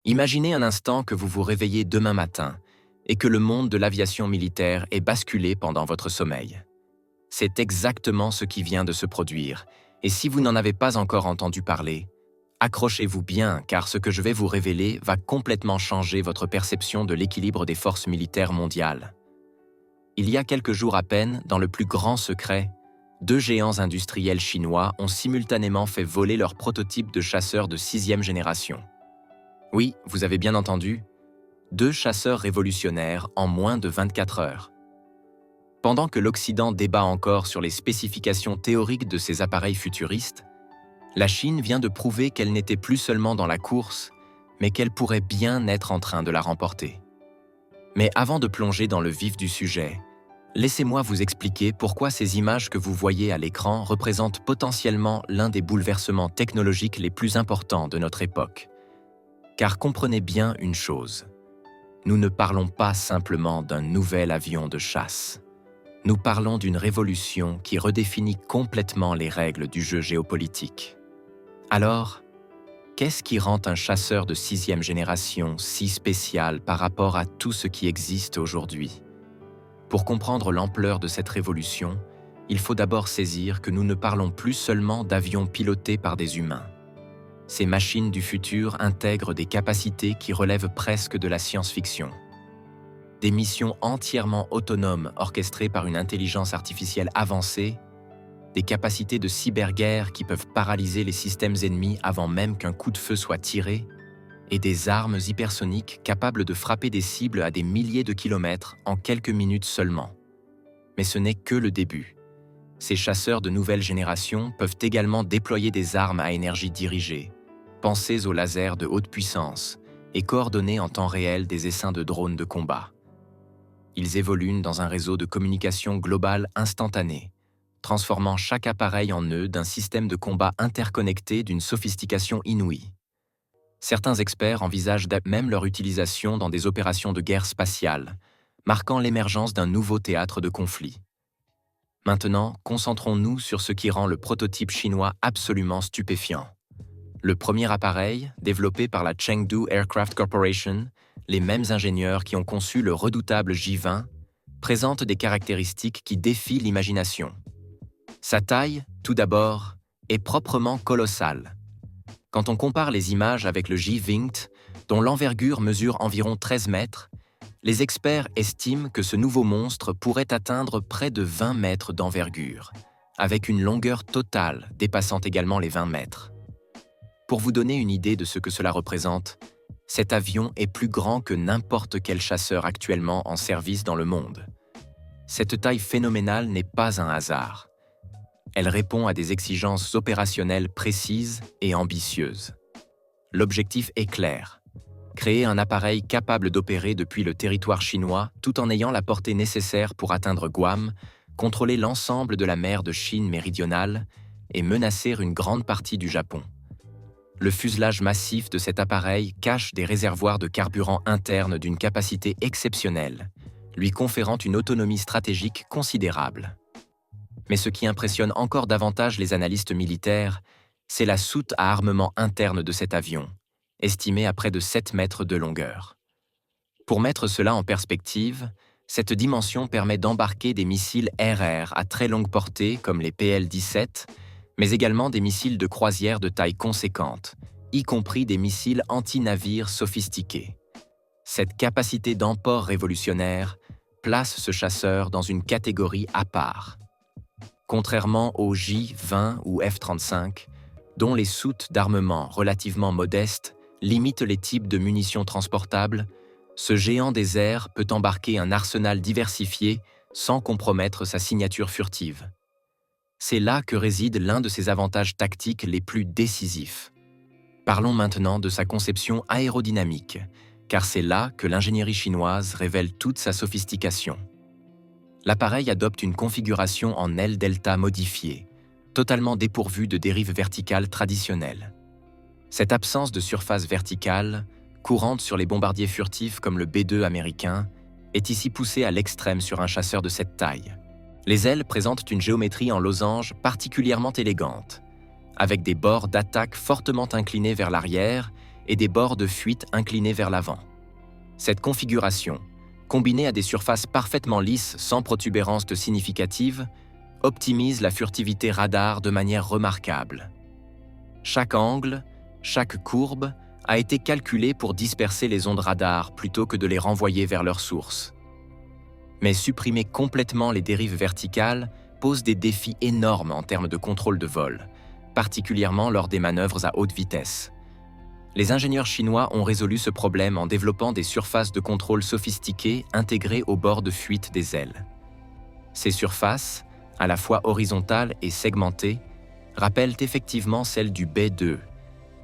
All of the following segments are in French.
Imaginez un instant que vous vous réveillez demain matin et que le monde de l'aviation militaire est basculé pendant votre sommeil. C'est exactement ce qui vient de se produire, et si vous n'en avez pas encore entendu parler, accrochez-vous bien car ce que je vais vous révéler va complètement changer votre perception de l'équilibre des forces militaires mondiales. Il y a quelques jours à peine, dans le plus grand secret, deux géants industriels chinois ont simultanément fait voler leur prototype de chasseurs de 6e génération. Oui, vous avez bien entendu, deux chasseurs révolutionnaires en moins de 24 heures. Pendant que l'Occident débat encore sur les spécifications théoriques de ces appareils futuristes, la Chine vient de prouver qu'elle n'était plus seulement dans la course, mais qu'elle pourrait bien être en train de la remporter. Mais avant de plonger dans le vif du sujet, laissez-moi vous expliquer pourquoi ces images que vous voyez à l'écran représentent potentiellement l'un des bouleversements technologiques les plus importants de notre époque. Car comprenez bien une chose, nous ne parlons pas simplement d'un nouvel avion de chasse. Nous parlons d'une révolution qui redéfinit complètement les règles du jeu géopolitique. Alors, qu'est-ce qui rend un chasseur de 6e génération si spécial par rapport à tout ce qui existe aujourd'hui? Pour comprendre l'ampleur de cette révolution, il faut d'abord saisir que nous ne parlons plus seulement d'avions pilotés par des humains. Ces machines du futur intègrent des capacités qui relèvent presque de la science-fiction. Des missions entièrement autonomes orchestrées par une intelligence artificielle avancée, des capacités de cyberguerre qui peuvent paralyser les systèmes ennemis avant même qu'un coup de feu soit tiré, et des armes hypersoniques capables de frapper des cibles à des milliers de kilomètres en quelques minutes seulement. Mais ce n'est que le début. Ces chasseurs de nouvelle génération peuvent également déployer des armes à énergie dirigée, pensées aux lasers de haute puissance et coordonner en temps réel des essaims de drones de combat. Ils évoluent dans un réseau de communication globale instantané, transformant chaque appareil en nœud d'un système de combat interconnecté d'une sophistication inouïe. Certains experts envisagent même leur utilisation dans des opérations de guerre spatiale, marquant l'émergence d'un nouveau théâtre de conflit. Maintenant, concentrons-nous sur ce qui rend le prototype chinois absolument stupéfiant. Le premier appareil, développé par la Chengdu Aircraft Corporation, les mêmes ingénieurs qui ont conçu le redoutable J-20, présente des caractéristiques qui défient l'imagination. Sa taille, tout d'abord, est proprement colossale. Quand on compare les images avec le J-20, dont l'envergure mesure environ 13 mètres, les experts estiment que ce nouveau monstre pourrait atteindre près de 20 mètres d'envergure, avec une longueur totale dépassant également les 20 mètres. Pour vous donner une idée de ce que cela représente, cet avion est plus grand que n'importe quel chasseur actuellement en service dans le monde. Cette taille phénoménale n'est pas un hasard. Elle répond à des exigences opérationnelles précises et ambitieuses. L'objectif est clair: créer un appareil capable d'opérer depuis le territoire chinois tout en ayant la portée nécessaire pour atteindre Guam, contrôler l'ensemble de la mer de Chine méridionale et menacer une grande partie du Japon. Le fuselage massif de cet appareil cache des réservoirs de carburant internes d'une capacité exceptionnelle, lui conférant une autonomie stratégique considérable. Mais ce qui impressionne encore davantage les analystes militaires, c'est la soute à armement interne de cet avion, estimée à près de 7 mètres de longueur. Pour mettre cela en perspective, cette dimension permet d'embarquer des missiles RR à très longue portée comme les PL-17, mais également des missiles de croisière de taille conséquente, y compris des missiles anti-navires sophistiqués. Cette capacité d'emport révolutionnaire place ce chasseur dans une catégorie à part. Contrairement aux J-20 ou F-35, dont les soutes d'armement relativement modestes limitent les types de munitions transportables, ce géant des airs peut embarquer un arsenal diversifié sans compromettre sa signature furtive. C'est là que réside l'un de ses avantages tactiques les plus décisifs. Parlons maintenant de sa conception aérodynamique, car c'est là que l'ingénierie chinoise révèle toute sa sophistication. L'appareil adopte une configuration en aile delta modifiée, totalement dépourvue de dérive verticale traditionnelle. Cette absence de surface verticale, courante sur les bombardiers furtifs comme le B-2 américain, est ici poussée à l'extrême sur un chasseur de cette taille. Les ailes présentent une géométrie en losange particulièrement élégante, avec des bords d'attaque fortement inclinés vers l'arrière et des bords de fuite inclinés vers l'avant. Cette configuration, combinée à des surfaces parfaitement lisses sans protubérances significatives, optimise la furtivité radar de manière remarquable. Chaque angle, chaque courbe a été calculé pour disperser les ondes radar plutôt que de les renvoyer vers leur source. Mais supprimer complètement les dérives verticales pose des défis énormes en termes de contrôle de vol, particulièrement lors des manœuvres à haute vitesse. Les ingénieurs chinois ont résolu ce problème en développant des surfaces de contrôle sophistiquées intégrées au bord de fuite des ailes. Ces surfaces, à la fois horizontales et segmentées, rappellent effectivement celles du B-2,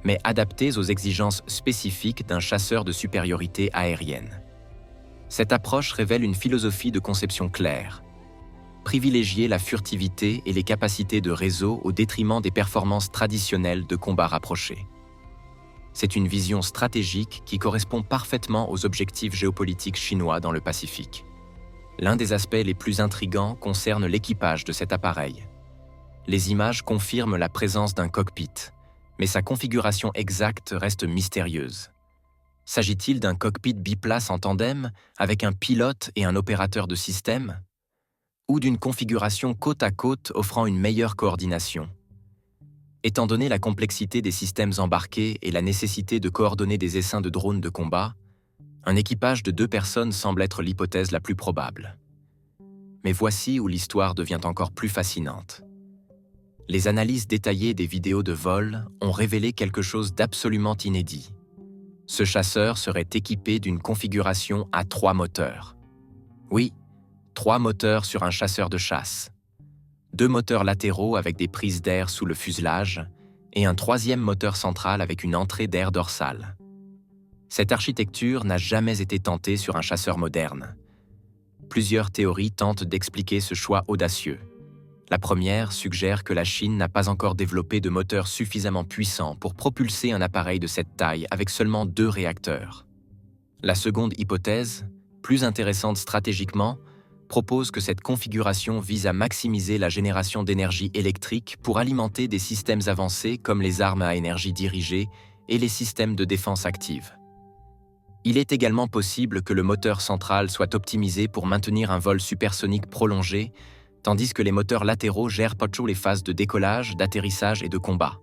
mais adaptées aux exigences spécifiques d'un chasseur de supériorité aérienne. Cette approche révèle une philosophie de conception claire: privilégier la furtivité et les capacités de réseau au détriment des performances traditionnelles de combat rapproché. C'est une vision stratégique qui correspond parfaitement aux objectifs géopolitiques chinois dans le Pacifique. L'un des aspects les plus intrigants concerne l'équipage de cet appareil. Les images confirment la présence d'un cockpit, mais sa configuration exacte reste mystérieuse. S'agit-il d'un cockpit biplace en tandem, avec un pilote et un opérateur de système? Ou d'une configuration côte à côte offrant une meilleure coordination? Étant donné la complexité des systèmes embarqués et la nécessité de coordonner des essaims de drones de combat, un équipage de 2 personnes semble être l'hypothèse la plus probable. Mais voici où l'histoire devient encore plus fascinante. Les analyses détaillées des vidéos de vol ont révélé quelque chose d'absolument inédit. Ce chasseur serait équipé d'une configuration à 3 moteurs. Oui, 3 moteurs sur un chasseur de chasse. 2 moteurs latéraux avec des prises d'air sous le fuselage et un 3e moteur central avec une entrée d'air dorsale. Cette architecture n'a jamais été tentée sur un chasseur moderne. Plusieurs théories tentent d'expliquer ce choix audacieux. La première suggère que la Chine n'a pas encore développé de moteur suffisamment puissant pour propulser un appareil de cette taille avec seulement 2 réacteurs. La seconde hypothèse, plus intéressante stratégiquement, propose que cette configuration vise à maximiser la génération d'énergie électrique pour alimenter des systèmes avancés comme les armes à énergie dirigée et les systèmes de défense active. Il est également possible que le moteur central soit optimisé pour maintenir un vol supersonique prolongé, tandis que les moteurs latéraux gèrent plutôt les phases de décollage, d'atterrissage et de combat.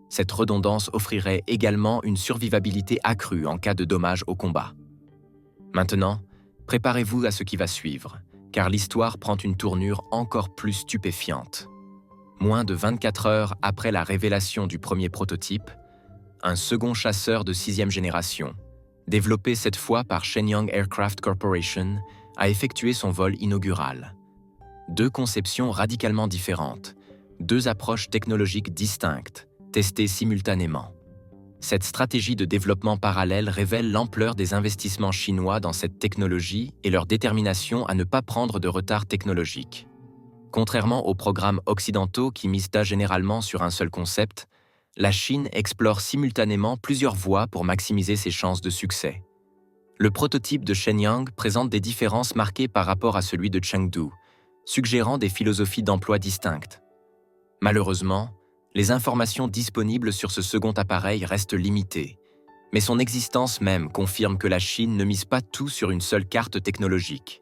Cette redondance offrirait également une survivabilité accrue en cas de dommages au combat. Maintenant, préparez-vous à ce qui va suivre, car l'histoire prend une tournure encore plus stupéfiante. Moins de 24 heures après la révélation du premier prototype, un second chasseur de 6e génération, développé cette fois par Shenyang Aircraft Corporation, a effectué son vol inaugural. 2 conceptions radicalement différentes, 2 approches technologiques distinctes, testées simultanément. Cette stratégie de développement parallèle révèle l'ampleur des investissements chinois dans cette technologie et leur détermination à ne pas prendre de retard technologique. Contrairement aux programmes occidentaux qui misent généralement sur un seul concept, la Chine explore simultanément plusieurs voies pour maximiser ses chances de succès. Le prototype de Shenyang présente des différences marquées par rapport à celui de Chengdu, suggérant des philosophies d'emploi distinctes. Malheureusement, les informations disponibles sur ce second appareil restent limitées, mais son existence même confirme que la Chine ne mise pas tout sur une seule carte technologique.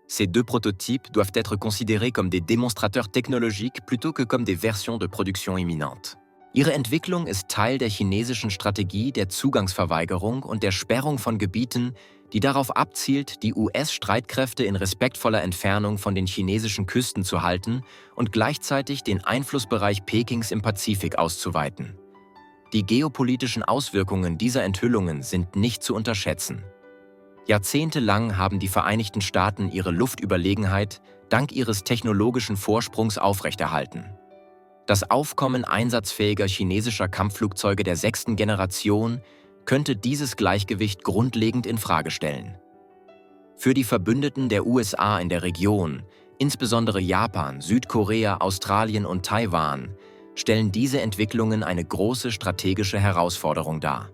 Ces 2 prototypes doivent être considérés comme des démonstrateurs technologiques plutôt que comme des versions de production imminente. Ihre Entwicklung ist Teil der chinesischen Strategie der Zugangsverweigerung und der Sperrung von Gebieten, die darauf abzielt, die US-Streitkräfte in respektvoller Entfernung von den chinesischen Küsten zu halten und gleichzeitig den Einflussbereich Pekings im Pazifik auszuweiten. Die geopolitischen Auswirkungen dieser Enthüllungen sind nicht zu unterschätzen. Jahrzehntelang haben die Vereinigten Staaten ihre Luftüberlegenheit dank ihres technologischen Vorsprungs aufrechterhalten. Das Aufkommen einsatzfähiger chinesischer Kampfflugzeuge der 6. Generation könnte dieses Gleichgewicht grundlegend in Frage stellen. Für die Verbündeten der USA in der Region, insbesondere Japan, Südkorea, Australien und Taiwan, stellen diese Entwicklungen eine große strategische Herausforderung dar.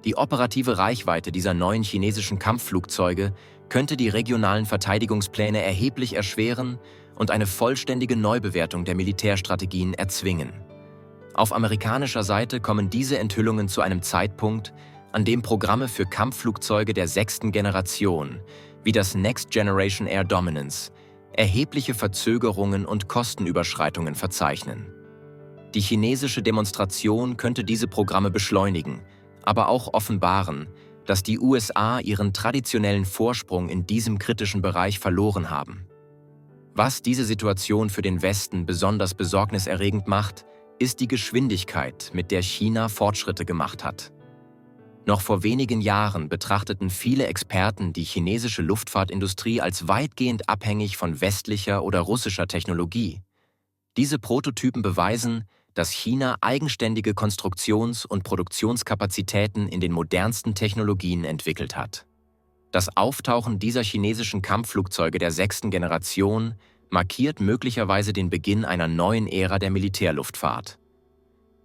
Die operative Reichweite dieser neuen chinesischen Kampfflugzeuge könnte die regionalen Verteidigungspläne erheblich erschweren und eine vollständige Neubewertung der Militärstrategien erzwingen. Auf amerikanischer Seite kommen diese Enthüllungen zu einem Zeitpunkt, an dem Programme für Kampfflugzeuge der 6. Generation, wie das Next Generation Air Dominance, erhebliche Verzögerungen und Kostenüberschreitungen verzeichnen. Die chinesische Demonstration könnte diese Programme beschleunigen, aber auch offenbaren, dass die USA ihren traditionellen Vorsprung in diesem kritischen Bereich verloren haben. Was diese Situation für den Westen besonders besorgniserregend macht, ist die Geschwindigkeit, mit der China Fortschritte gemacht hat. Noch vor wenigen Jahren betrachteten viele Experten die chinesische Luftfahrtindustrie als weitgehend abhängig von westlicher oder russischer Technologie. Diese Prototypen beweisen, dass China eigenständige Konstruktions- und Produktionskapazitäten in den modernsten Technologien entwickelt hat. Das Auftauchen dieser chinesischen Kampfflugzeuge der 6. Generation markiert möglicherweise den Beginn einer neuen Ära der Militärluftfahrt.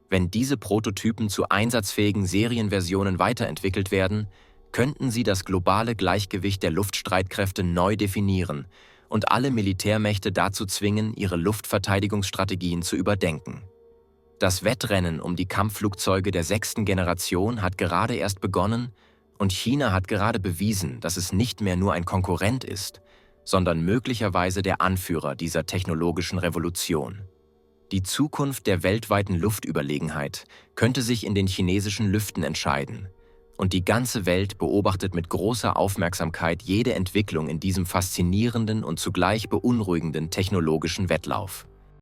Wenn diese Prototypen zu einsatzfähigen Serienversionen weiterentwickelt werden, könnten sie das globale Gleichgewicht der Luftstreitkräfte neu definieren und alle Militärmächte dazu zwingen, ihre Luftverteidigungsstrategien zu überdenken. Das Wettrennen um die Kampfflugzeuge der 6. Generation hat gerade erst begonnen und China hat gerade bewiesen, dass es nicht mehr nur ein Konkurrent ist, sondern möglicherweise der Anführer dieser technologischen Revolution. Die Zukunft der weltweiten Luftüberlegenheit könnte sich in den chinesischen Lüften entscheiden, und die ganze Welt beobachtet mit großer Aufmerksamkeit jede Entwicklung in diesem faszinierenden und zugleich beunruhigenden technologischen Wettlauf.